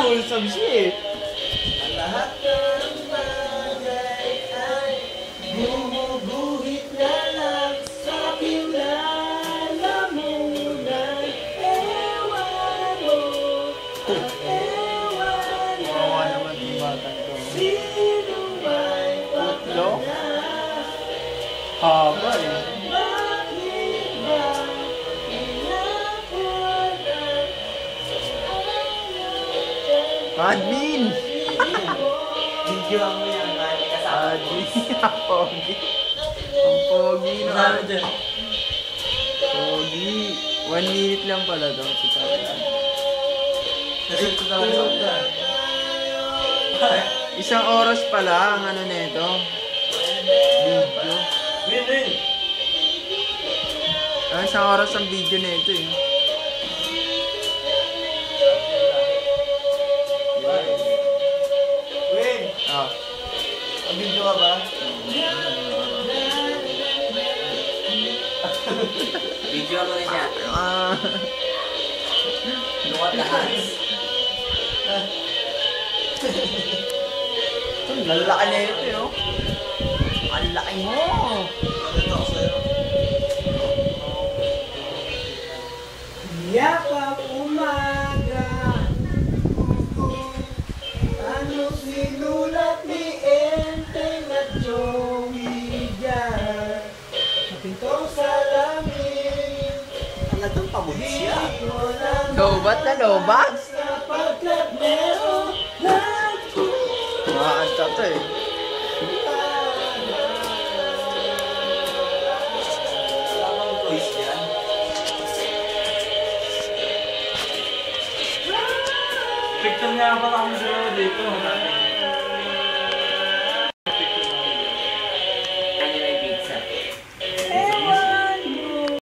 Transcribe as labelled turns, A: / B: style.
A: wholesome siya eh.
B: Lahat ng bagay ay bumubuhit na lang sa pinalamunan. Ewan mo at ewan na
A: Kawawa naman yung batang to.
B: sino may
A: Putlo?
B: patala.
A: Haba eh.
B: Bakit ba pinapunan
A: Admin!
B: Video mo yan, man. Kasama ko.
A: Admin! Ang pogi. Ang pogi no.
B: Kasama dyan.
A: Pogi. 1 minute lang pala daw.
B: Kasi ito talaga.
A: Isang oras pala ang ano nito. Video.
B: Win.
A: Isang oras ang video nito eh.
B: Win.
A: Ah.
B: Ang video ka ba? Video mo rin siya.
A: Ah.
B: Look at the hands.
A: Ang lalaki na ito eh oh. Ang laki mo.
B: Yakap umaga. Ano sinulat ni Enteng at Joey dyan? Sa pintong salamin. Talagang pabuli siya.
A: Lobat na lobat.
B: Sapagkat meron
A: Makakanta to eh.
B: Lamang voice yan. Picture nga ba kami dito?